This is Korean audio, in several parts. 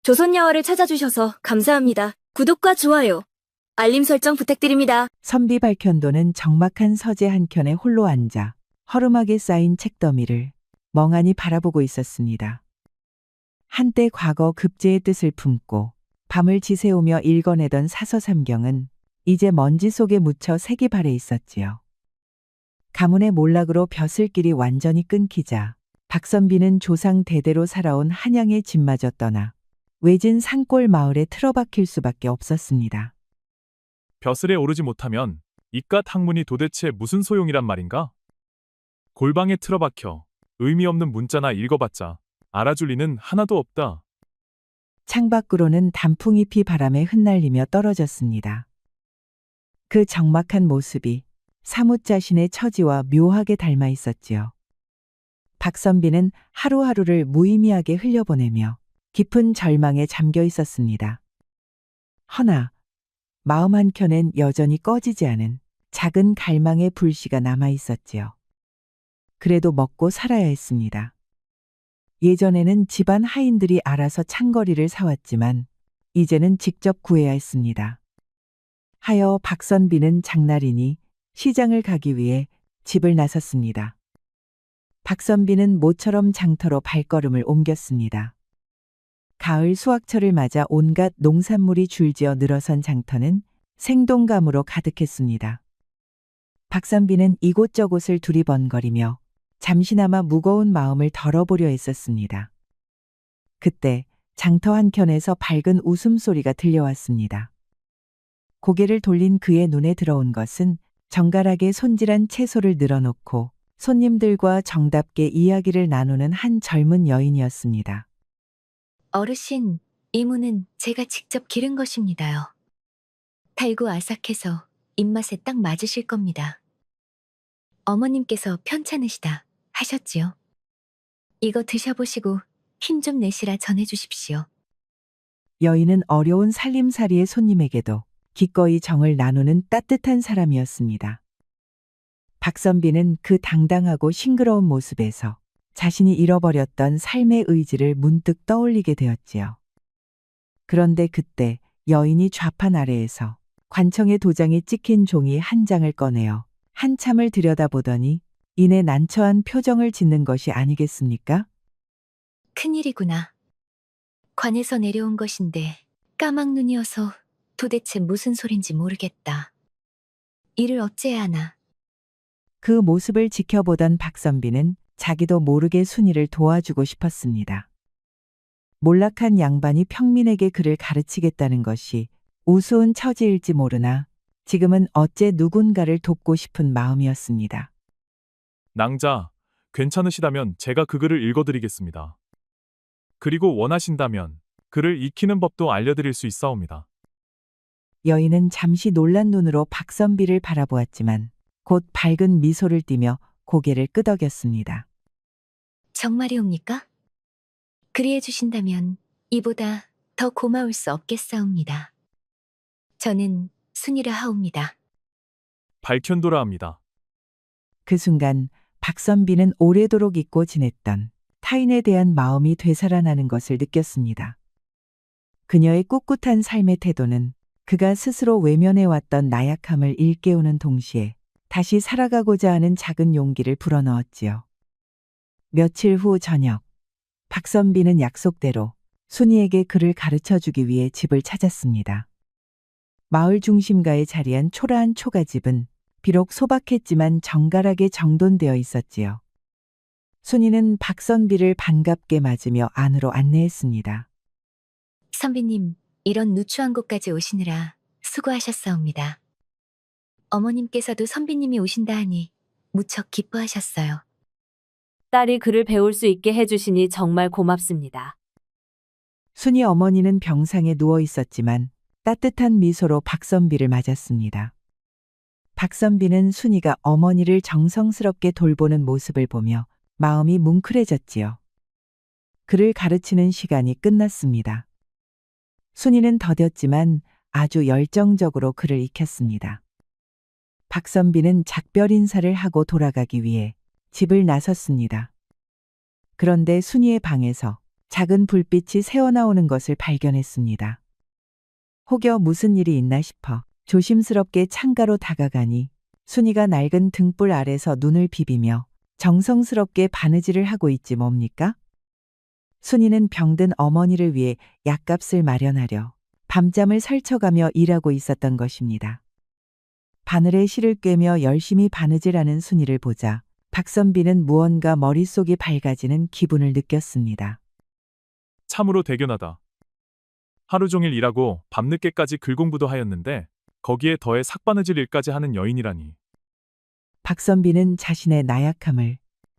조선야화를 찾아주셔서 감사합니다. 구독과 좋아요, 알림 설정 부탁드립니다. 선비 발견도는 적막한 서재 한켠에 홀로 앉아 허름하게 쌓인 책더미를 멍하니 바라보고 있었습니다. 한때 과거 급제의 뜻을 품고 밤을 지새우며 읽어내던 사서삼경은 이제 먼지 속에 묻혀 색이 발해 있었지요. 가문의 몰락으로 벼슬길이 완전히 끊기자 박선비는 조상 대대로 살아온 한양의 집마저 떠나 외진 산골 마을에 틀어박힐 수밖에 없었습니다. 벼슬에 오르지 못하면 이깟 학문이 도대체 무슨 소용이란 말인가? 골방에 틀어박혀 의미 없는 문자나 읽어봤자 알아줄 리는 하나도 없다. 창밖으로는 단풍잎이 바람에 흩날리며 떨어졌습니다. 그 적막한 모습이 사뭇 자신의 처지와 묘하게 닮아 있었지요. 박선비는 하루하루를 무의미하게 흘려보내며 깊은 절망에 잠겨 있었습니다. 허나 마음 한켠엔 여전히 꺼지지 않은 작은 갈망의 불씨가 남아 있었지요. 그래도 먹고 살아야 했습니다. 예전에는 집안 하인들이 알아서 창거리를 사왔지만 이제는 직접 구해야 했습니다. 하여 박선비는 장날이니 시장을 가기 위해 집을 나섰습니다. 박선비는 모처럼 장터로 발걸음을 옮겼습니다. 가을 수확철을 맞아 온갖 농산물이 줄지어 늘어선 장터는 생동감으로 가득했습니다. 박선비는 이곳저곳을 두리번거리며 잠시나마 무거운 마음을 덜어보려 했었습니다. 그때 장터 한켠에서 밝은 웃음소리가 들려왔습니다. 고개를 돌린 그의 눈에 들어온 것은 정갈하게 손질한 채소를 늘어놓고 손님들과 정답게 이야기를 나누는 한 젊은 여인이었습니다. 어르신, 이 무는 제가 직접 기른 것입니다요. 달고 아삭해서 입맛에 딱 맞으실 겁니다. 어머님께서 편찮으시다 하셨지요. 이거 드셔보시고 힘 좀 내시라 전해주십시오. 여인은 어려운 살림살이의 손님에게도 기꺼이 정을 나누는 따뜻한 사람이었습니다. 박선비는 그 당당하고 싱그러운 모습에서 자신이 잃어버렸던 삶의 의지를 문득 떠올리게 되었지요. 그런데 그때 여인이 좌판 아래에서 관청의 도장이 찍힌 종이 한 장을 꺼내어 한참을 들여다보더니 이내 난처한 표정을 짓는 것이 아니겠습니까? 큰일이구나. 관에서 내려온 것인데 까막눈이어서 도대체 무슨 소린지 모르겠다. 이를 어째야 하나. 그 모습을 지켜보던 박선비는 자기도 모르게 순이를 도와주고 싶었습니다. 몰락한 양반이 평민에게 그를 가르치겠다는 것이 우스운 처지일지 모르나 지금은 어째 누군가를 돕고 싶은 마음이었습니다. 낭자, 괜찮으시다면 제가 그 글을 읽어드리겠습니다. 그리고 원하신다면 글을 익히는 법도 알려드릴 수 있사옵니다. 여인은 잠시 놀란 눈으로 박선비를 바라보았지만 곧 밝은 미소를 띠며 고개를 끄덕였습니다. 정말이옵니까? 그리해 주신다면 이보다 더 고마울 수 없겠사옵니다. 저는 순이라 하옵니다. 발견도라 합니다. 그 순간 박선비는 오래도록 잊고 지냈던 타인에 대한 마음이 되살아나는 것을 느꼈습니다. 그녀의 꿋꿋한 삶의 태도는 그가 스스로 외면해왔던 나약함을 일깨우는 동시에 다시 살아가고자 하는 작은 용기를 불어넣었지요. 며칠 후 저녁, 박선비는 약속대로 순이에게 글을 가르쳐주기 위해 집을 찾았습니다. 마을 중심가에 자리한 초라한 초가집은 비록 소박했지만 정갈하게 정돈되어 있었지요. 순이는 박선비를 반갑게 맞으며 안으로 안내했습니다. 선비님, 이런 누추한 곳까지 오시느라 수고하셨사옵니다. 어머님께서도 선비님이 오신다 하니 무척 기뻐하셨어요. 딸이 글을 배울 수 있게 해주시니 정말 고맙습니다. 순이 어머니는 병상에 누워 있었지만 따뜻한 미소로 박선비를 맞았습니다. 박선비는 순이가 어머니를 정성스럽게 돌보는 모습을 보며 마음이 뭉클해졌지요. 그를 가르치는 시간이 끝났습니다. 순이는 더뎠지만 아주 열정적으로 글을 익혔습니다. 박선비는 작별 인사를 하고 돌아가기 위해 집을 나섰습니다. 그런데 순이의 방에서 작은 불빛이 새어나오는 것을 발견했습니다. 혹여 무슨 일이 있나 싶어 조심스럽게 창가로 다가가니 순이가 낡은 등불 아래서 눈을 비비며 정성스럽게 바느질을 하고 있지 뭡니까? 순이는 병든 어머니를 위해 약값을 마련하려 밤잠을 설쳐가며 일하고 있었던 것입니다. 바늘에 실을 꿰며 열심히 바느질하는 순이를 보자 박선비는 무언가 머릿속이 밝아지는 기분을 느꼈습니다. 참으로 대견하다. 하루 종일 일하고 밤늦게까지 글공부도 하였는데 거기에 더해 삭바느질 일까지 하는 여인이라니. 박선비는 자신의 나약함을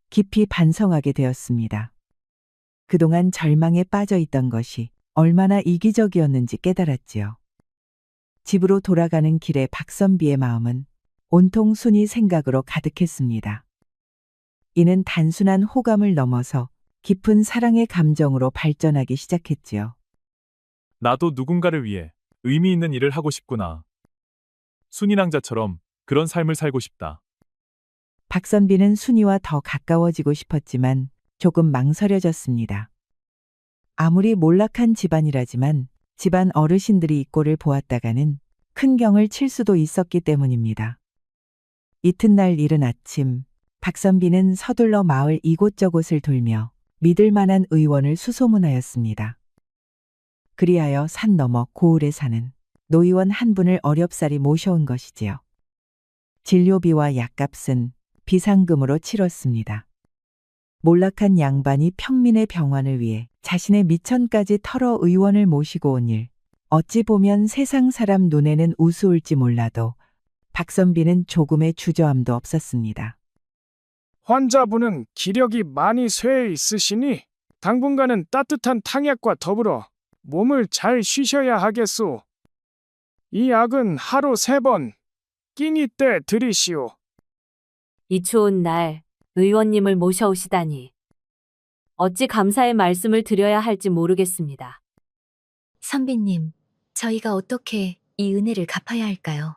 깊이 반성하게 되었습니다. 그동안 절망에 빠져 있던 것이 얼마나 이기적이었는지 깨달았지요. 집으로 돌아가는 길에 박선비의 마음은 온통 순이 생각으로 가득했습니다. 이는 단순한 호감을 넘어서 깊은 사랑의 감정으로 발전하기 시작했지요. 나도 누군가를 위해 의미 있는 일을 하고 싶구나. 순이낭자처럼 그런 삶을 살고 싶다. 박선비는 순이와 더 가까워지고 싶었지만 조금 망설여졌습니다. 아무리 몰락한 집안이라지만 집안 어르신들이 이 꼴을 보았다가는 큰 경을 칠 수도 있었기 때문입니다. 이튿날 이른 아침, 박선비는 서둘러 마을 이곳저곳을 돌며 믿을 만한 의원을 수소문하였습니다. 그리하여 산 너머 고을에 사는 노의원 한 분을 어렵사리 모셔온 것이지요. 진료비와 약값은 비상금으로 치렀습니다. 몰락한 양반이 평민의 병환을 위해 자신의 미천까지 털어 의원을 모시고 온 일, 어찌 보면 세상 사람 눈에는 우스울지 몰라도 박선비는 조금의 주저함도 없었습니다. 환자분은 기력이 많이 쇠해 있으시니 당분간은 따뜻한 탕약과 더불어 몸을 잘 쉬셔야 하겠소. 이 약은 하루 3번 끼니 때 들이시오. 이 추운 날 의원님을 모셔오시다니. 어찌 감사의 말씀을 드려야 할지 모르겠습니다. 선비님, 저희가 어떻게 이 은혜를 갚아야 할까요?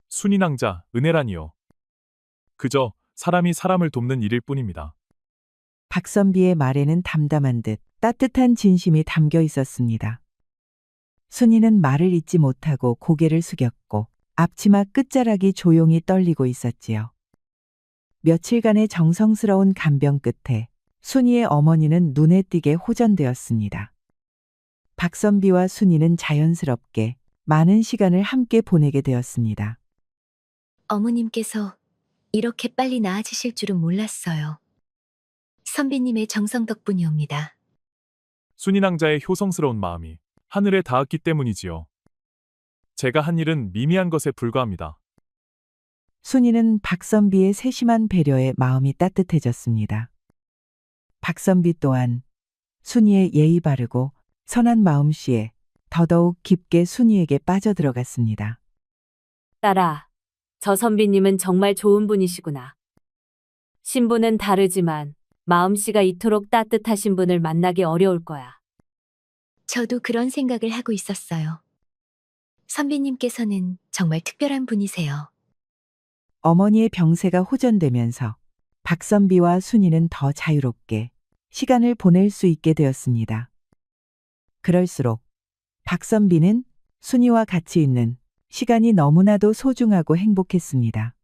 순이낭자, 은혜라니요. 그저 사람이 사람을 돕는 일일 뿐입니다. 박선비의 말에는 담담한 듯 따뜻한 진심이 담겨 있었습니다. 순이는 말을 잇지 못하고 고개를 숙였고 앞치마 끝자락이 조용히 떨리고 있었지요. 며칠간의 정성스러운 간병 끝에 순이의 어머니는 눈에 띄게 호전되었습니다. 박선비와 순이는 자연스럽게 많은 시간을 함께 보내게 되었습니다. 어머님께서 이렇게 빨리 나아지실 줄은 몰랐어요. 선비님의 정성 덕분이옵니다. 순이낭자의 효성스러운 마음이 하늘에 닿았기 때문이지요. 제가 한 일은 미미한 것에 불과합니다. 순이는 박선비의 세심한 배려에 마음이 따뜻해졌습니다. 박선비 또한 순이의 예의 바르고 선한 마음씨에 더더욱 깊게 순이에게 빠져들어갔습니다. 딸아, 저 선비님은 정말 좋은 분이시구나. 신분은 다르지만 마음씨가 이토록 따뜻하신 분을 만나기 어려울 거야. 저도 그런 생각을 하고 있었어요. 선비님께서는 정말 특별한 분이세요. 어머니의 병세가 호전되면서 박선비와 순이는 더 자유롭게 시간을 보낼 수 있게 되었습니다. 그럴수록 박선비는 순이와 같이 있는 시간이 너무나도 소중하고 행복했습니다.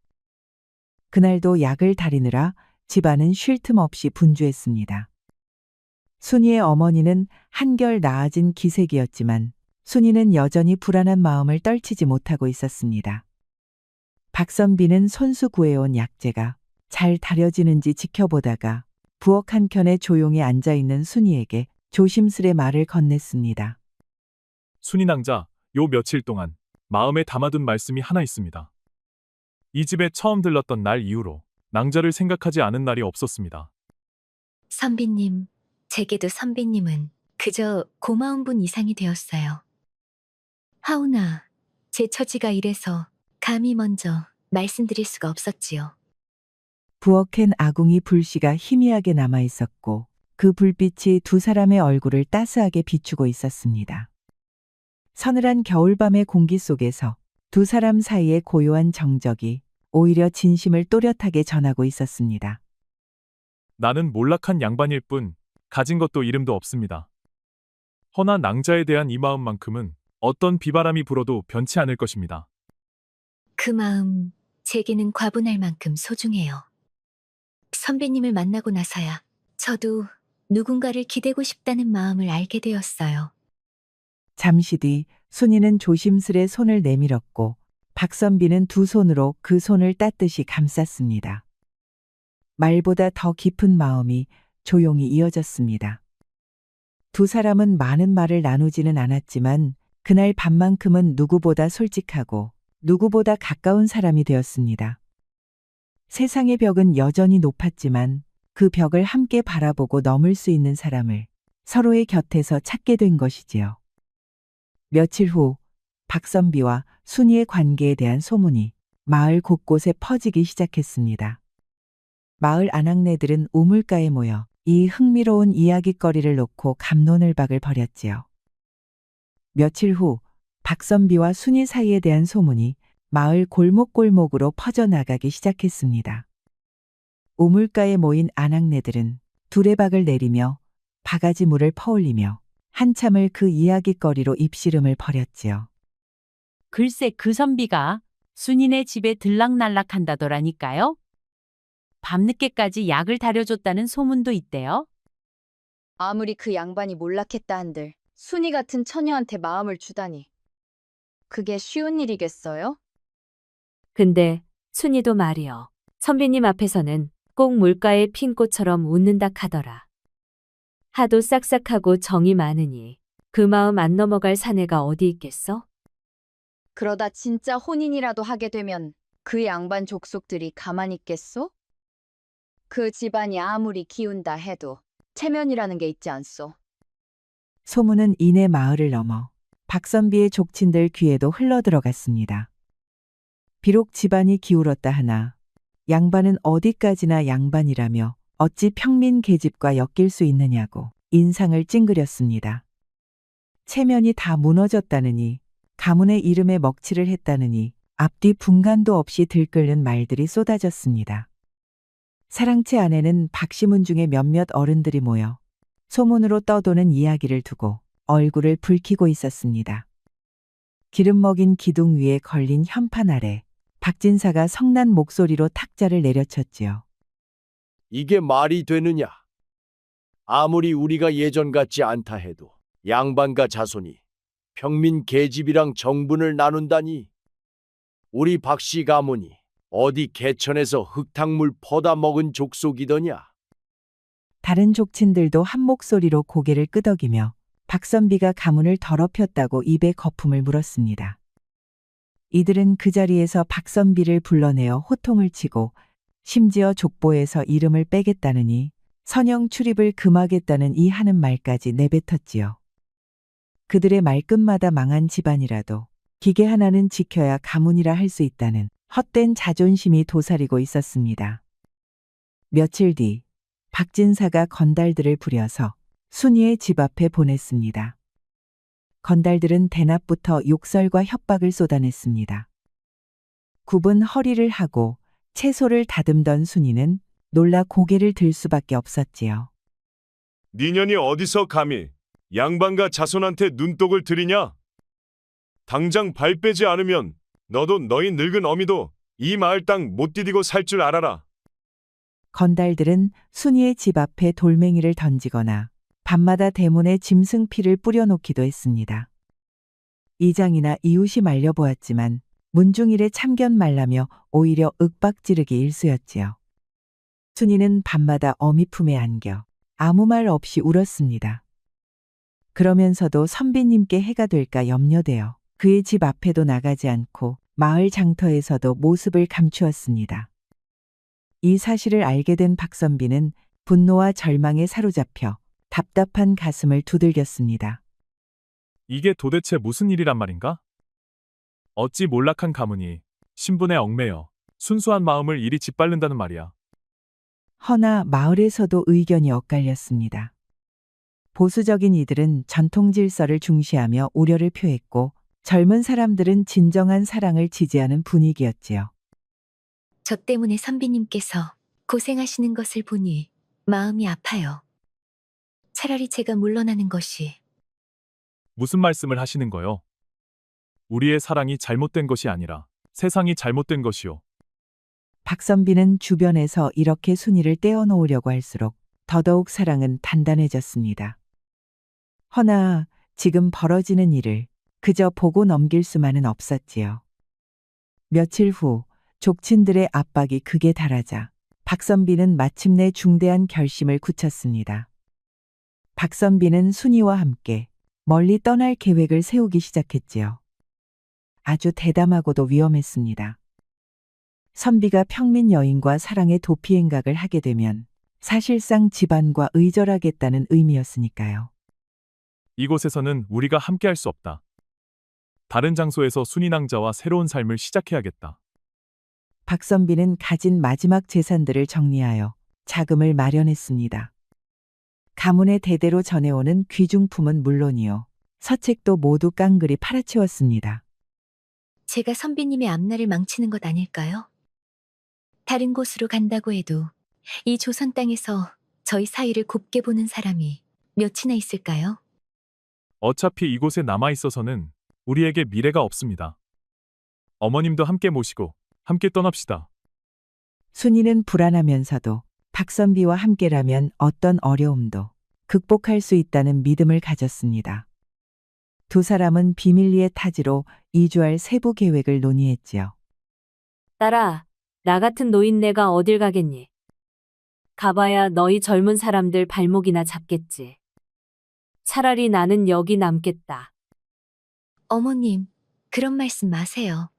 그날도 약을 다리느라 집안은 쉴 틈 없이 분주했습니다. 순이의 어머니는 한결 나아진 기색이었지만 순이는 여전히 불안한 마음을 떨치지 못하고 있었습니다. 박선비는 손수 구해온 약재가 잘 다려지는지 지켜보다가 부엌 한켠에 조용히 앉아있는 순이에게 조심스레 말을 건넸습니다. 순이낭자, 요 며칠 동안 마음에 담아둔 말씀이 하나 있습니다. 이 집에 처음 들렀던 날 이후로 낭자를 생각하지 않은 날이 없었습니다. 선비님, 제게도 선비님은 그저 고마운 분 이상이 되었어요. 하오나, 제 처지가 이래서 감히 먼저 말씀드릴 수가 없었지요. 부엌엔 아궁이 불씨가 희미하게 남아 있었고 그 불빛이 두 사람의 얼굴을 따스하게 비추고 있었습니다. 서늘한 겨울밤의 공기 속에서 두 사람 사이의 고요한 정적이 오히려 진심을 또렷하게 전하고 있었습니다. 나는 몰락한 양반일 뿐 가진 것도 이름도 없습니다. 허나 낭자에 대한 이 마음만큼은 어떤 비바람이 불어도 변치 않을 것입니다. 그 마음, 제게는 과분할 만큼 소중해요. 선배님을 만나고 나서야 저도 누군가를 기대고 싶다는 마음을 알게 되었어요. 잠시 뒤 순이는 조심스레 손을 내밀었고 박선비는 두 손으로 그 손을 따뜻이 감쌌습니다. 말보다 더 깊은 마음이 조용히 이어졌습니다. 두 사람은 많은 말을 나누지는 않았지만 그날 밤만큼은 누구보다 솔직하고 누구보다 가까운 사람이 되었습니다. 세상의 벽은 여전히 높았지만 그 벽을 함께 바라보고 넘을 수 있는 사람을 서로의 곁에서 찾게 된 것이지요. 며칠 후 박선비와 순이의 관계에 대한 소문이 마을 곳곳에 퍼지기 시작했습니다. 마을 아낙네들은 우물가에 모여 이 흥미로운 이야깃거리를 놓고 갑론을박을 벌였지요. 며칠 후 박선비와 순이 사이에 대한 소문이 마을 골목골목으로 퍼져나가기 시작했습니다. 우물가에 모인 아낙네들은 두레박을 내리며 바가지 물을 퍼올리며 한참을 그 이야깃거리로 입씨름을 벌였지요. 글쎄 그 선비가 순이네 집에 들락날락한다더라니까요. 밤늦게까지 약을 다려줬다는 소문도 있대요. 아무리 그 양반이 몰락했다 한들 순이 같은 처녀한테 마음을 주다니. 그게 쉬운 일이겠어요? 근데 순이도 말이요. 선비님 앞에서는 꼭 물가의 핀 꽃처럼 웃는다 카더라. 하도 싹싹하고 정이 많으니 그 마음 안 넘어갈 사내가 어디 있겠어? 그러다 진짜 혼인이라도 하게 되면 그 양반 족속들이 가만히 있겠소? 그 집안이 아무리 기운다 해도 체면이라는 게 있지 않소. 소문은 이내 마을을 넘어 박선비의 족친들 귀에도 흘러들어갔습니다. 비록 집안이 기울었다 하나 양반은 어디까지나 양반이라며 어찌 평민 계집과 엮일 수 있느냐고 인상을 찡그렸습니다. 체면이 다 무너졌다느니 가문의 이름에 먹칠을 했다느니 앞뒤 분간도 없이 들끓는 말들이 쏟아졌습니다. 사랑채 안에는 박시문 중에 몇몇 어른들이 모여 소문으로 떠도는 이야기를 두고 얼굴을 붉히고 있었습니다. 기름 먹인 기둥 위에 걸린 현판 아래 박진사가 성난 목소리로 탁자를 내려쳤지요. 이게 말이 되느냐? 아무리 우리가 예전 같지 않다 해도 양반과 자손이 평민 계집이랑 정분을 나눈다니. 우리 박씨 가문이 어디 개천에서 흙탕물 퍼다 먹은 족속이더냐? 다른 족친들도 한 목소리로 고개를 끄덕이며 박선비가 가문을 더럽혔다고 입에 거품을 물었습니다. 이들은 그 자리에서 박선비를 불러내어 호통을 치고 심지어 족보에서 이름을 빼겠다느니 선영 출입을 금하겠다는 이 하는 말까지 내뱉었지요. 그들의 말끝마다 망한 집안이라도 기계 하나는 지켜야 가문이라 할 수 있다는 헛된 자존심이 도사리고 있었습니다. 며칠 뒤 박진사가 건달들을 부려서 순이의 집 앞에 보냈습니다. 건달들은 대낮부터 욕설과 협박을 쏟아냈습니다. 굽은 허리를 하고 채소를 다듬던 순이는 놀라 고개를 들 수밖에 없었지요. 니년이 어디서 감히 양반과 자손한테 눈독을 들이냐? 당장 발 빼지 않으면 너도 너희 늙은 어미도 이 마을 땅 못 디디고 살 줄 알아라. 건달들은 순이의 집 앞에 돌멩이를 던지거나 밤마다 대문에 짐승피를 뿌려놓기도 했습니다. 이장이나 이웃이 말려보았지만 문중일의 참견 말라며 오히려 윽박지르기 일쑤였지요. 순이는 밤마다 어미 품에 안겨 아무 말 없이 울었습니다. 그러면서도 선비님께 해가 될까 염려되어 그의 집 앞에도 나가지 않고 마을 장터에서도 모습을 감추었습니다. 이 사실을 알게 된 박선비는 분노와 절망에 사로잡혀 답답한 가슴을 두들겼습니다. 이게 도대체 무슨 일이란 말인가? 어찌 몰락한 가문이 신분에 얽매여 순수한 마음을 이리 짓밟는다는 말이야. 허나 마을에서도 의견이 엇갈렸습니다. 보수적인 이들은 전통 질서를 중시하며 우려를 표했고 젊은 사람들은 진정한 사랑을 지지하는 분위기였지요. 저 때문에 선비님께서 고생하시는 것을 보니 마음이 아파요. 차라리 제가 물러나는 것이. 무슨 말씀을 하시는 거요? 우리의 사랑이 잘못된 것이 아니라 세상이 잘못된 것이요. 박선비는 주변에서 이렇게 순이를 떼어놓으려고 할수록 더더욱 사랑은 단단해졌습니다. 허나 지금 벌어지는 일을 그저 보고 넘길 수만은 없었지요. 며칠 후 족친들의 압박이 극에 달하자 박선비는 마침내 중대한 결심을 굳혔습니다. 박선비는 순이와 함께 멀리 떠날 계획을 세우기 시작했지요. 아주 대담하고도 위험했습니다. 선비가 평민 여인과 사랑의 도피행각을 하게 되면 사실상 집안과 의절하겠다는 의미였으니까요. 이곳에서는 우리가 함께할 수 없다. 다른 장소에서 순인왕자와 새로운 삶을 시작해야겠다. 박선비는 가진 마지막 재산들을 정리하여 자금을 마련했습니다. 가문의 대대로 전해오는 귀중품은 물론이요. 서책도 모두 깡그리 팔아치웠습니다. 제가 선비님의 앞날을 망치는 것 아닐까요? 다른 곳으로 간다고 해도 이 조선 땅에서 저희 사이를 곱게 보는 사람이 몇이나 있을까요? 어차피 이곳에 남아 있어서는 우리에게 미래가 없습니다. 어머님도 함께 모시고 함께 떠납시다. 순이는 불안하면서도 박선비와 함께라면 어떤 어려움도 극복할 수 있다는 믿음을 가졌습니다. 두 사람은 비밀리에 타지로 이주할 세부 계획을 논의했지요. 딸아, 나 같은 노인네가 어딜 가겠니? 가봐야 너희 젊은 사람들 발목이나 잡겠지. 차라리 나는 여기 남겠다. 어머님, 그런 말씀 마세요.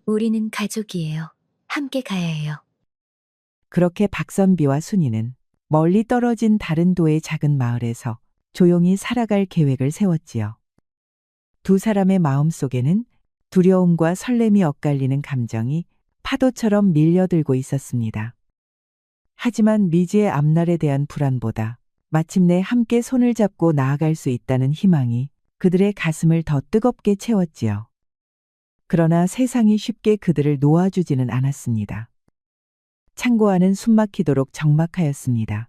우리는 가족이에요. 함께 가야 해요. 그렇게 박선비와 순이는 멀리 떨어진 다른 도의 작은 마을에서 조용히 살아갈 계획을 세웠지요. 두 사람의 마음속에는 두려움과 설렘이 엇갈리는 감정이 파도처럼 밀려들고 있었습니다. 하지만 미지의 앞날에 대한 불안보다 마침내 함께 손을 잡고 나아갈 수 있다는 희망이 그들의 가슴을 더 뜨겁게 채웠지요. 그러나 세상이 쉽게 그들을 놓아주지는 않았습니다. 창고 안은 숨막히도록 적막하였습니다.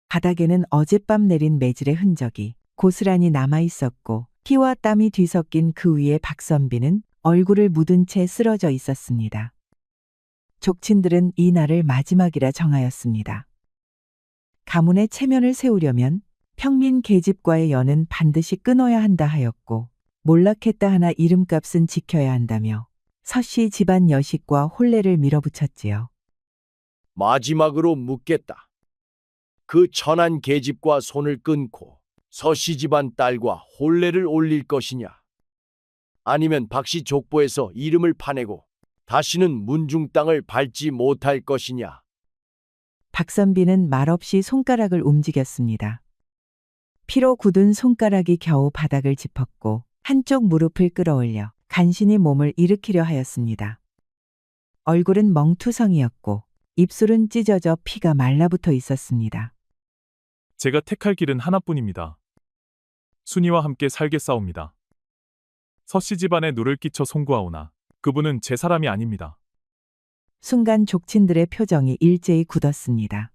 바닥에는 어젯밤 내린 매질의 흔적이 고스란히 남아 있었고 피와 땀이 뒤섞인 그 위에 박선비는 얼굴을 묻은 채 쓰러져 있었습니다. 족친들은 이 날을 마지막이라 정하였습니다. 가문의 체면을 세우려면 평민 계집과의 연은 반드시 끊어야 한다 하였고 몰락했다 하나 이름값은 지켜야 한다며 서씨 집안 여식과 혼례를 밀어붙였지요. 마지막으로 묻겠다. 그 천한 계집과 손을 끊고 서씨 집안 딸과 혼례를 올릴 것이냐? 아니면 박씨 족보에서 이름을 파내고 다시는 문중 땅을 밟지 못할 것이냐? 박선비는 말없이 손가락을 움직였습니다. 피로 굳은 손가락이 겨우 바닥을 짚었고 한쪽 무릎을 끌어올려 간신히 몸을 일으키려 하였습니다. 얼굴은 멍투성이었고 입술은 찢어져 피가 말라붙어 있었습니다. 제가 택할 길은 하나뿐입니다. 순이와 함께 살겠사옵니다. 서씨 집안에 누를 끼쳐 송구하오나 그분은 제 사람이 아닙니다. 순간 족친들의 표정이 일제히 굳었습니다.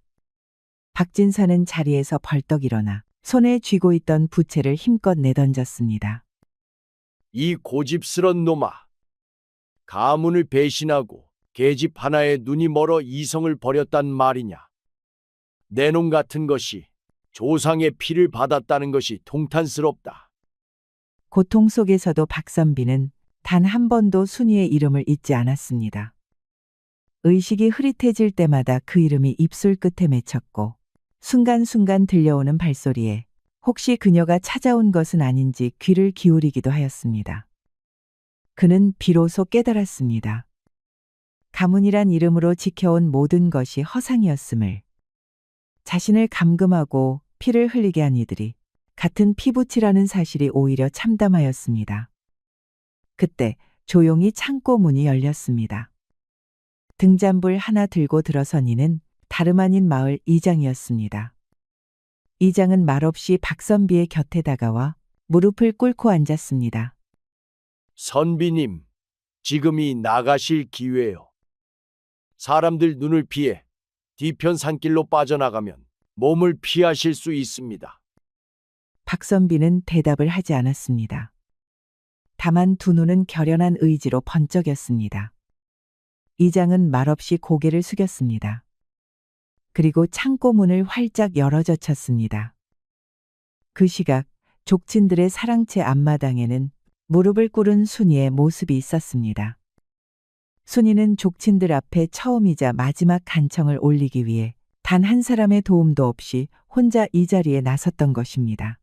박진사는 자리에서 벌떡 일어나 손에 쥐고 있던 부채를 힘껏 내던졌습니다. 이 고집스런 놈아. 가문을 배신하고 계집 하나에 눈이 멀어 이성을 버렸단 말이냐. 내 놈 같은 것이 조상의 피를 받았다는 것이 통탄스럽다. 고통 속에서도 박선비는 단 한 번도 순이의 이름을 잊지 않았습니다. 의식이 흐릿해질 때마다 그 이름이 입술 끝에 맺혔고 순간순간 들려오는 발소리에 혹시 그녀가 찾아온 것은 아닌지 귀를 기울이기도 하였습니다. 그는 비로소 깨달았습니다. 가문이란 이름으로 지켜온 모든 것이 허상이었음을. 자신을 감금하고 피를 흘리게 한 이들이 같은 피부치라는 사실이 오히려 참담하였습니다. 그때 조용히 창고 문이 열렸습니다. 등잔불 하나 들고 들어선 이는 다름 아닌 마을 이장이었습니다. 이장은 말없이 박선비의 곁에 다가와 무릎을 꿇고 앉았습니다. 선비님, 지금이 나가실 기회요. 사람들 눈을 피해 뒤편 산길로 빠져나가면 몸을 피하실 수 있습니다. 박선비는 대답을 하지 않았습니다. 다만 두 눈은 결연한 의지로 번쩍였습니다. 이장은 말없이 고개를 숙였습니다. 그리고 창고 문을 활짝 열어젖혔습니다. 그 시각 족친들의 사랑채 앞마당에는 무릎을 꿇은 순이의 모습이 있었습니다. 순이는 족친들 앞에 처음이자 마지막 간청을 올리기 위해 단 한 사람의 도움도 없이 혼자 이 자리에 나섰던 것입니다.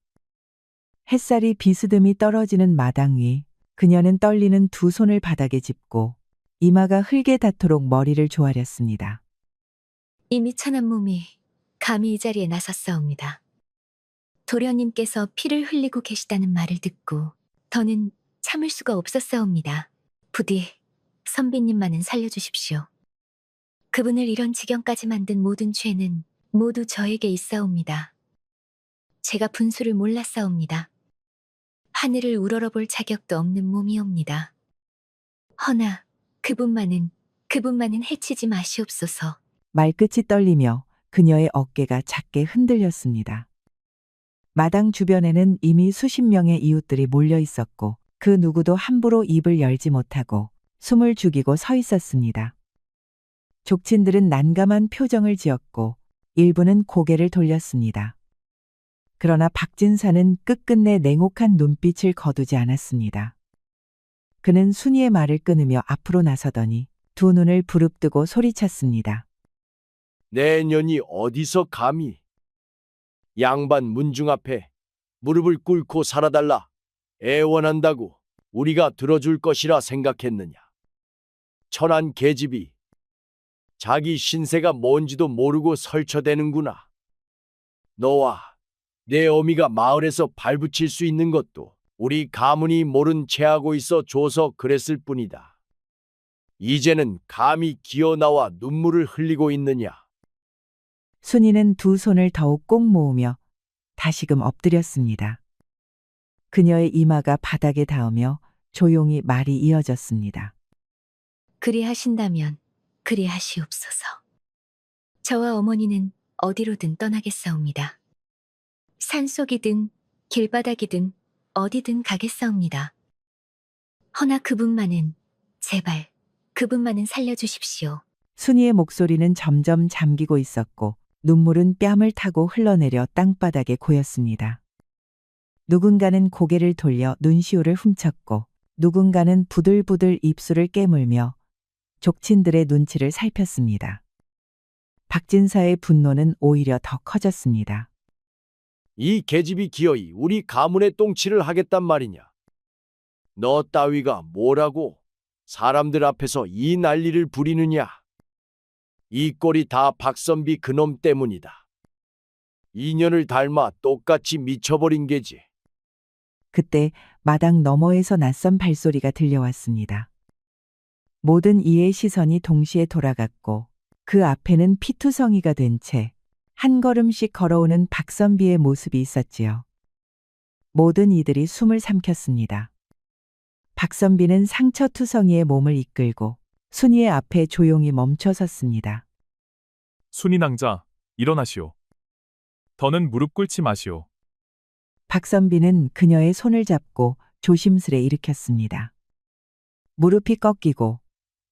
햇살이 비스듬히 떨어지는 마당 위 그녀는 떨리는 두 손을 바닥에 짚고 이마가 흙에 닿도록 머리를 조아렸습니다. 이미 천한 몸이 감히 이 자리에 나섰사옵니다. 도련님께서 피를 흘리고 계시다는 말을 듣고 더는 참을 수가 없었사옵니다. 부디 선비님만은 살려주십시오. 그분을 이런 지경까지 만든 모든 죄는 모두 저에게 있사옵니다. 제가 분수를 몰랐사옵니다. 하늘을 우러러볼 자격도 없는 몸이옵니다. 허나 그분만은 해치지 마시옵소서. 말끝이 떨리며 그녀의 어깨가 작게 흔들렸습니다. 마당 주변에는 이미 수십 명의 이웃들이 몰려 있었고 그 누구도 함부로 입을 열지 못하고 숨을 죽이고 서 있었습니다. 족친들은 난감한 표정을 지었고 일부는 고개를 돌렸습니다. 그러나 박진사는 끝끝내 냉혹한 눈빛을 거두지 않았습니다. 그는 순이의 말을 끊으며 앞으로 나서더니 두 눈을 부릅뜨고 소리쳤습니다. 내 년이 어디서 감히 양반 문중 앞에 무릎을 꿇고 살아달라 애원한다고 우리가 들어줄 것이라 생각했느냐. 천한 계집이 자기 신세가 뭔지도 모르고 설쳐대는구나. 너와 내 어미가 마을에서 발붙일 수 있는 것도 우리 가문이 모른 체하고 있어 줘서 그랬을 뿐이다. 이제는 감히 기어나와 눈물을 흘리고 있느냐. 순이는 두 손을 더욱 꼭 모으며 다시금 엎드렸습니다. 그녀의 이마가 바닥에 닿으며 조용히 말이 이어졌습니다. 그리하신다면 그리하시옵소서. 저와 어머니는 어디로든 떠나겠사옵니다. 산속이든 길바닥이든 어디든 가겠사옵니다. 허나 그분만은 제발 그분만은 살려주십시오. 순이의 목소리는 점점 잠기고 있었고 눈물은 뺨을 타고 흘러내려 땅바닥에 고였습니다. 누군가는 고개를 돌려 눈시울을 훔쳤고 누군가는 부들부들 입술을 깨물며 족친들의 눈치를 살폈습니다. 박진사의 분노는 오히려 더 커졌습니다. 이 계집이 기어이 우리 가문의 똥치를 하겠단 말이냐. 너 따위가 뭐라고 사람들 앞에서 이 난리를 부리느냐. 이 꼴이 다 박선비 그놈 때문이다. 인연을 닮아 똑같이 미쳐버린 게지. 그때 마당 너머에서 낯선 발소리가 들려왔습니다. 모든 이의 시선이 동시에 돌아갔고 그 앞에는 피투성이가 된 채 한 걸음씩 걸어오는 박선비의 모습이 있었지요. 모든 이들이 숨을 삼켰습니다. 박선비는 상처투성이의 몸을 이끌고 순이의 앞에 조용히 멈춰 섰습니다. 순이 낭자, 일어나시오. 더는 무릎 꿇지 마시오. 박선비는 그녀의 손을 잡고 조심스레 일으켰습니다. 무릎이 꺾이고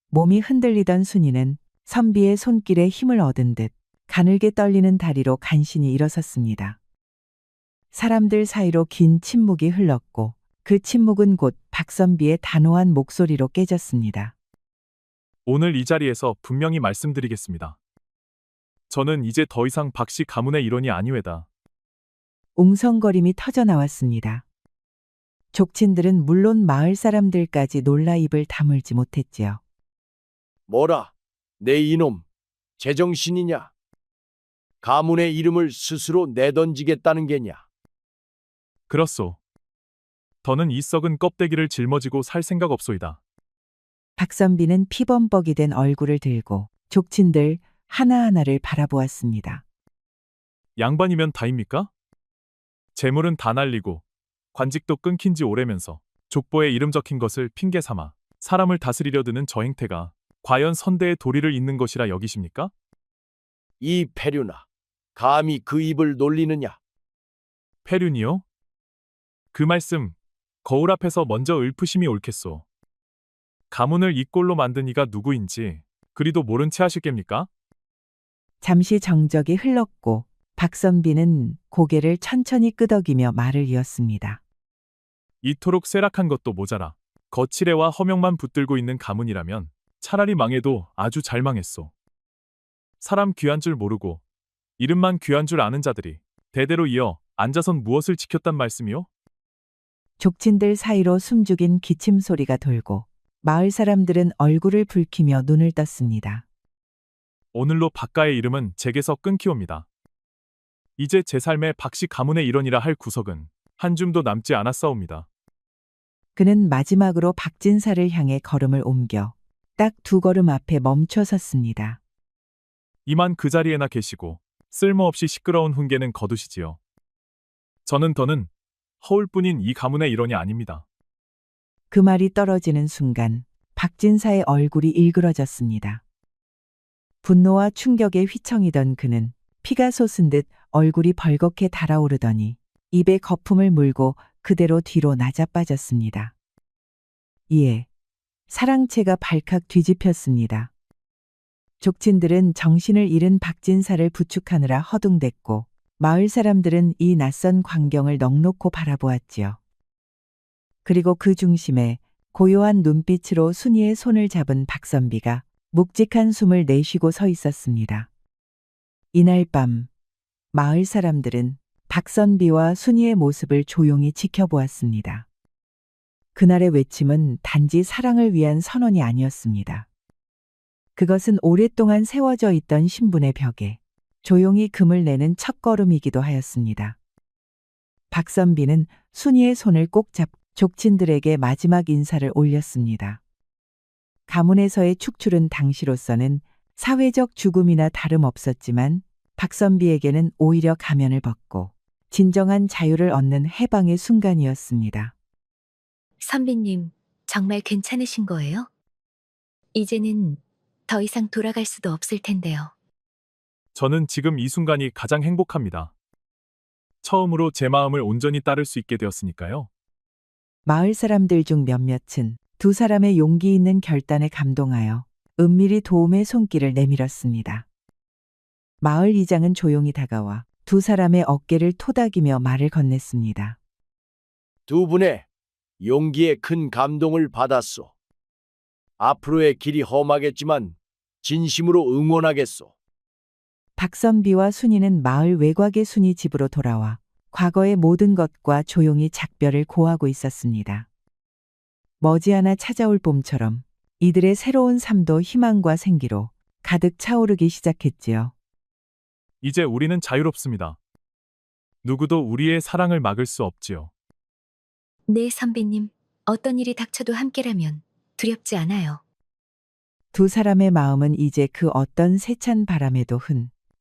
몸이 흔들리던 순이는 선비의 손길에 힘을 얻은 듯 가늘게 떨리는 다리로 간신히 일어섰습니다. 사람들 사이로 긴 침묵이 흘렀고 그 침묵은 곧 박선비의 단호한 목소리로 깨졌습니다. 오늘 이 자리에서 분명히 말씀드리겠습니다. 저는 이제 더 이상 박씨 가문의 일원이 아니외다. 웅성거림이 터져 나왔습니다. 족친들은 물론 마을 사람들까지 놀라 입을 다물지 못했지요. 뭐라? 내 이놈, 제정신이냐? 가문의 이름을 스스로 내던지겠다는 게냐? 그렇소. 더는 이 썩은 껍데기를 짊어지고 살 생각 없소이다. 박선비는 피범벅이 된 얼굴을 들고 족친들 하나하나를 바라보았습니다. 양반이면 다입니까? 재물은 다 날리고 관직도 끊긴 지 오래면서 족보에 이름 적힌 것을 핑계 삼아 사람을 다스리려 드는 저 행태가 과연 선대의 도리를 잇는 것이라 여기십니까? 이 패류나, 감히 그 입을 놀리느냐? 폐륜이요? 그 말씀, 거울 앞에서 먼저 읊으심이 옳겠소. 가문을 이 꼴로 만든 이가 누구인지 그리도 모른 채 하실겠습니까? 잠시 정적이 흘렀고 박선비는 고개를 천천히 끄덕이며 말을 이었습니다. 이토록 쇠락한 것도 모자라 거칠애와 허명만 붙들고 있는 가문이라면 차라리 망해도 아주 잘 망했소. 사람 귀한 줄 모르고 이름만 귀한 줄 아는 자들이 대대로 이어 앉아선 무엇을 지켰단 말씀이요? 족친들 사이로 숨죽인 기침 소리가 돌고 마을 사람들은 얼굴을 붉히며 눈을 떴습니다. 오늘로 박가의 이름은 제게서 끊기옵니다. 이제 제 삶에 박씨 가문의 일원이라 할 구석은 한 줌도 남지 않았사옵니다. 그는 마지막으로 박진사를 향해 걸음을 옮겨 딱 2걸음 앞에 멈춰 섰습니다. 이만 그 자리에나 계시고 쓸모없이 시끄러운 훈계는 거두시지요. 저는 더는 허울뿐인 이 가문의 일원이 아닙니다. 그 말이 떨어지는 순간 박진사의 얼굴이 일그러졌습니다. 분노와 충격에 휘청이던 그는 피가 솟은 듯 얼굴이 벌겋게 달아오르더니 입에 거품을 물고 그대로 뒤로 낮아빠졌습니다. 이에 사랑채가 발칵 뒤집혔습니다. 족친들은 정신을 잃은 박진사를 부축하느라 허둥댔고 마을 사람들은 이 낯선 광경을 넋놓고 바라보았지요. 그리고 그 중심에 고요한 눈빛으로 순이의 손을 잡은 박선비가 묵직한 숨을 내쉬고 서 있었습니다. 이날 밤 마을 사람들은 박선비와 순이의 모습을 조용히 지켜보았습니다. 그날의 외침은 단지 사랑을 위한 선언이 아니었습니다. 그것은 오랫동안 세워져 있던 신분의 벽에 조용히 금을 내는 첫걸음이기도 하였습니다. 박선비는 순이의 손을 꼭 잡고 족친들에게 마지막 인사를 올렸습니다. 가문에서의 축출은 당시로서는 사회적 죽음이나 다름없었지만 박선비에게는 오히려 가면을 벗고 진정한 자유를 얻는 해방의 순간이었습니다. 선비님, 정말 괜찮으신 거예요? 이제는 더 이상 돌아갈 수도 없을 텐데요. 저는 지금 이 순간이 가장 행복합니다. 처음으로 제 마음을 온전히 따를 수 있게 되었으니까요. 마을 사람들 중 몇몇은 2사람의 용기 있는 결단에 감동하여 은밀히 도움의 손길을 내밀었습니다. 마을 이장은 조용히 다가와 2사람의 어깨를 토닥이며 말을 건넸습니다. 두 분의 용기에 큰 감동을 받았소. 앞으로의 길이 험하겠지만 진심으로 응원하겠소. 박선비와 순이는 마을 외곽의 순이 집으로 돌아와 과거의 모든 것과 조용히 작별을 고하고 있었습니다. 머지않아 찾아올 봄처럼 이들의 새로운 삶도 희망과 생기로 가득 차오르기 시작했지요. 이제 우리는 자유롭습니다. 누구도 우리의 사랑을 막을 수 없지요. 네, 선비님. 어떤 일이 닥쳐도 함께라면 두렵지 않아요. 2사람의 마음은 이제 그 어떤 세찬 바람에도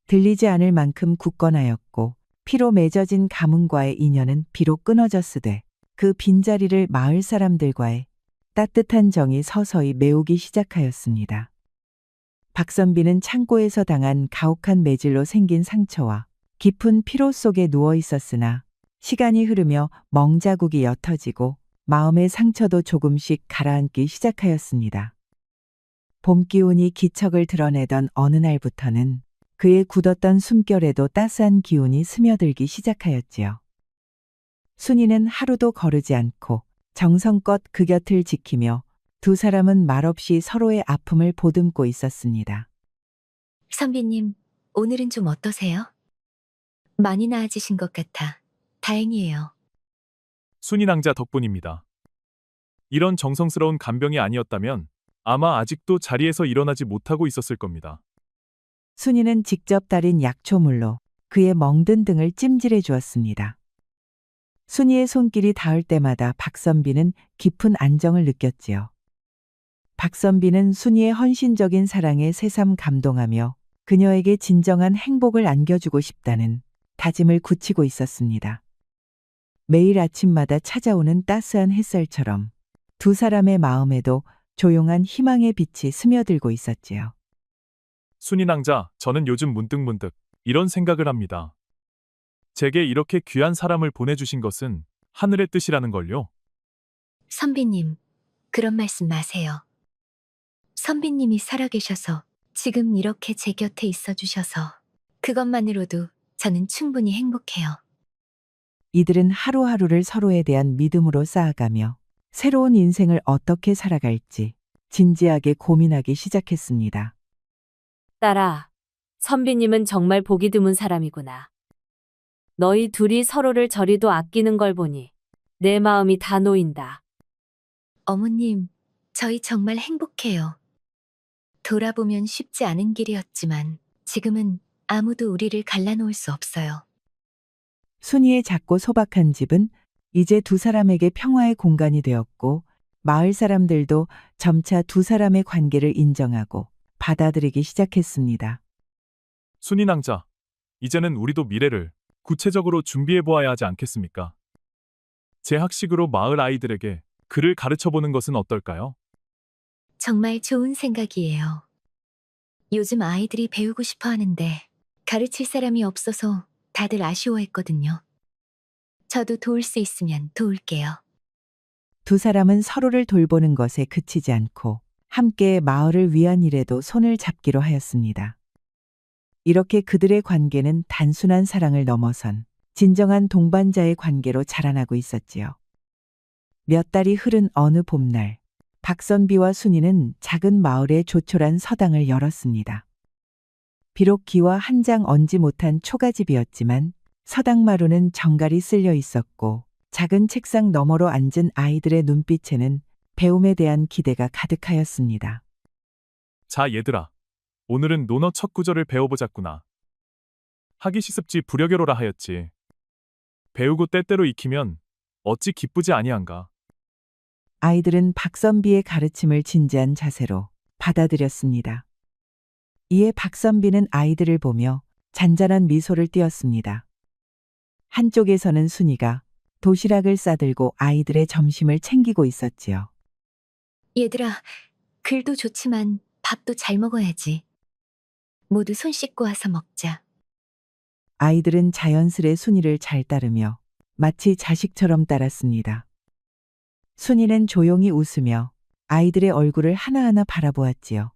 들리지 않을 만큼 굳건하였고 피로 맺어진 가문과의 인연은 비록 끊어졌으되 그 빈자리를 마을 사람들과의 따뜻한 정이 서서히 메우기 시작하였습니다. 박선비는 창고에서 당한 가혹한 매질로 생긴 상처와 깊은 피로 속에 누워 있었으나 시간이 흐르며 멍자국이 옅어지고 마음의 상처도 조금씩 가라앉기 시작하였습니다. 봄 기운이 기척을 드러내던 어느 날부터는 그의 굳었던 숨결에도 따스한 기운이 스며들기 시작하였지요. 순이는 하루도 거르지 않고 정성껏 그 곁을 지키며 2사람은 말없이 서로의 아픔을 보듬고 있었습니다. 선비님, 오늘은 좀 어떠세요? 많이 나아지신 것 같아 다행이에요. 순이 낭자 덕분입니다. 이런 정성스러운 간병이 아니었다면 아마 아직도 자리에서 일어나지 못하고 있었을 겁니다. 순이는 직접 달인 약초물로 그의 멍든 등을 찜질해 주었습니다. 순이의 손길이 닿을 때마다 박선비는 깊은 안정을 느꼈지요. 박선비는 순이의 헌신적인 사랑에 새삼 감동하며 그녀에게 진정한 행복을 안겨주고 싶다는 다짐을 굳히고 있었습니다. 매일 아침마다 찾아오는 따스한 햇살처럼 2사람의 마음에도 조용한 희망의 빛이 스며들고 있었지요. 순이 낭자, 저는 요즘 문득 이런 생각을 합니다. 제게 이렇게 귀한 사람을 보내주신 것은 하늘의 뜻이라는 걸요. 선비님, 그런 말씀 마세요. 선비님이 살아계셔서 지금 이렇게 제 곁에 있어 주셔서 그것만으로도 저는 충분히 행복해요. 이들은 하루하루를 서로에 대한 믿음으로 쌓아가며 새로운 인생을 어떻게 살아갈지 진지하게 고민하기 시작했습니다. 딸아, 선비님은 정말 보기 드문 사람이구나. 너희 둘이 서로를 저리도 아끼는 걸 보니 내 마음이 다 놓인다. 어머님, 저희 정말 행복해요. 돌아보면 쉽지 않은 길이었지만 지금은 아무도 우리를 갈라놓을 수 없어요. 순이의 작고 소박한 집은 이제 두 사람에게 평화의 공간이 되었고 마을 사람들도 점차 두 사람의 관계를 인정하고 받아들이기 시작했습니다. 순이 낭자, 이제는 우리도 미래를 구체적으로 준비해 보아야 하지 않겠습니까? 제 학식으로 마을 아이들에게 글을 가르쳐 보는 것은 어떨까요? 정말 좋은 생각이에요. 요즘 아이들이 배우고 싶어 하는데 가르칠 사람이 없어서 다들 아쉬워했거든요. 저도 도울 수 있으면 도울게요. 두 사람은 서로를 돌보는 것에 그치지 않고 함께 마을을 위한 일에도 손을 잡기로 하였습니다. 이렇게 그들의 관계는 단순한 사랑을 넘어선 진정한 동반자의 관계로 자라나고 있었지요. 몇 달이 흐른 어느 봄날, 박선비와 순이는 작은 마을에 조촐한 서당을 열었습니다. 비록 기와 한 장 얹지 못한 초가집이었지만 서당 마루는 정갈이 쓸려 있었고 작은 책상 너머로 앉은 아이들의 눈빛에는 배움에 대한 기대가 가득하였습니다. 자, 얘들아. 오늘은 논어 첫 구절을 배워보자꾸나. 하기 시습지 부려겨로라 하였지. 배우고 때때로 익히면 어찌 기쁘지 아니한가. 아이들은 박선비의 가르침을 진지한 자세로 받아들였습니다. 이에 박선비는 아이들을 보며 잔잔한 미소를 띄었습니다. 한쪽에서는 순이가 도시락을 싸들고 아이들의 점심을 챙기고 있었지요. 얘들아, 글도 좋지만 밥도 잘 먹어야지. 모두 손 씻고 와서 먹자. 아이들은 자연스레 순이를 잘 따르며 마치 자식처럼 따랐습니다. 순이는 조용히 웃으며 아이들의 얼굴을 하나하나 바라보았지요.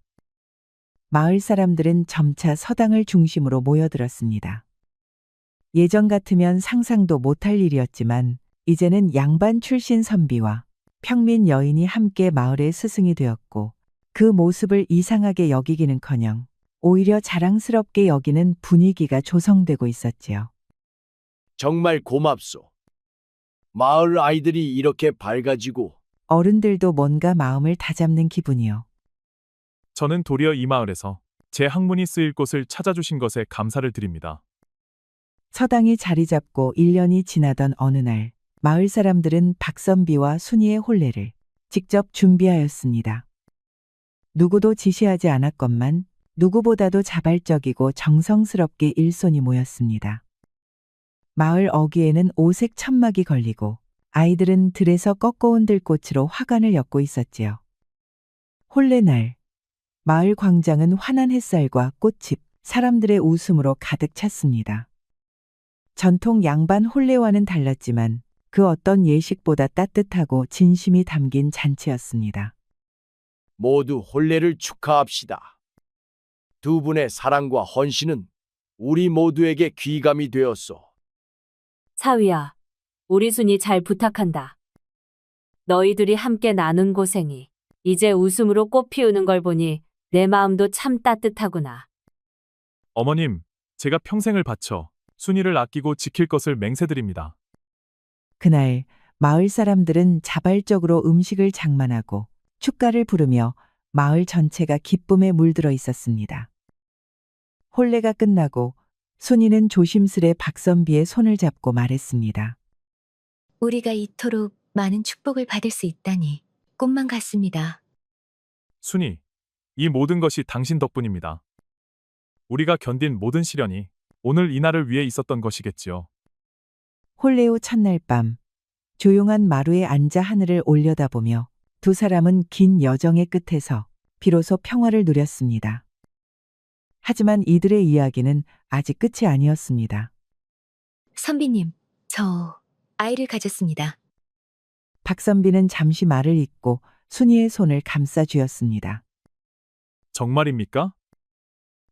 마을 사람들은 점차 서당을 중심으로 모여들었습니다. 예전 같으면 상상도 못할 일이었지만 이제는 양반 출신 선비와 평민 여인이 함께 마을의 스승이 되었고 그 모습을 이상하게 여기기는커녕 오히려 자랑스럽게 여기는 분위기가 조성되고 있었지요. 정말 고맙소. 마을 아이들이 이렇게 밝아지고 어른들도 뭔가 마음을 다잡는 기분이요. 저는 도리어 이 마을에서 제 학문이 쓰일 곳을 찾아주신 것에 감사를 드립니다. 서당이 자리 잡고 1년이 지나던 어느 날 마을 사람들은 박선비와 순이의 혼례를 직접 준비하였습니다. 누구도 지시하지 않았건만 누구보다도 자발적이고 정성스럽게 일손이 모였습니다. 마을 어귀에는 오색 천막이 걸리고 아이들은 들에서 꺾어온 들꽃으로 화관을 엮고 있었지요. 혼례날, 마을 광장은 환한 햇살과 꽃집, 사람들의 웃음으로 가득 찼습니다. 전통 양반 혼례와는 달랐지만 그 어떤 예식보다 따뜻하고 진심이 담긴 잔치였습니다. 모두 혼례를 축하합시다. 두 분의 사랑과 헌신은 우리 모두에게 귀감이 되었소. 사위야, 우리 순이 잘 부탁한다. 너희들이 함께 나눈 고생이 이제 웃음으로 꽃 피우는 걸 보니 내 마음도 참 따뜻하구나. 어머님, 제가 평생을 바쳐 순이를 아끼고 지킬 것을 맹세드립니다. 그날 마을 사람들은 자발적으로 음식을 장만하고 축가를 부르며 마을 전체가 기쁨에 물들어 있었습니다. 혼례가 끝나고 순이는 조심스레 박선비의 손을 잡고 말했습니다. 우리가 이토록 많은 축복을 받을 수 있다니 꿈만 같습니다. 순이, 이 모든 것이 당신 덕분입니다. 우리가 견딘 모든 시련이 오늘 이 날을 위해 있었던 것이겠지요. 혼례 후 첫날 밤 조용한 마루에 앉아 하늘을 올려다보며 두 사람은 긴 여정의 끝에서 비로소 평화를 누렸습니다. 하지만 이들의 이야기는 아직 끝이 아니었습니다. 선비님, 저 아이를 가졌습니다. 박선비는 잠시 말을 잇고 순이의 손을 감싸 쥐었습니다. 정말입니까?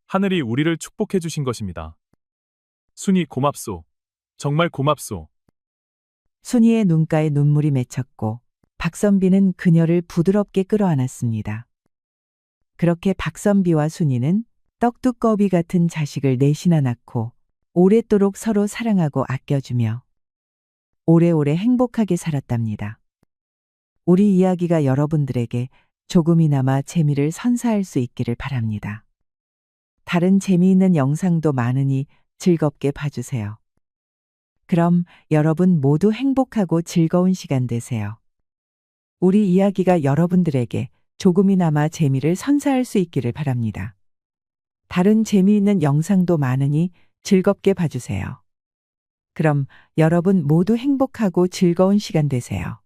하늘이 우리를 축복해 주신 것입니다. 순이 고맙소. 정말 고맙소. 순이의 눈가에 눈물이 맺혔고 박선비는 그녀를 부드럽게 끌어안았습니다. 그렇게 박선비와 순이는 떡두꺼비 같은 자식을 넷이나 낳고 오랫도록 서로 사랑하고 아껴주며 오래오래 행복하게 살았답니다. 우리 이야기가 여러분들에게 조금이나마 재미를 선사할 수 있기를 바랍니다. 다른 재미있는 영상도 많으니 즐겁게 봐주세요. 그럼 여러분 모두 행복하고 즐거운 시간 되세요. 우리 이야기가 여러분들에게 조금이나마 재미를 선사할 수 있기를 바랍니다. 다른 재미있는 영상도 많으니 즐겁게 봐주세요. 그럼 여러분 모두 행복하고 즐거운 시간 되세요.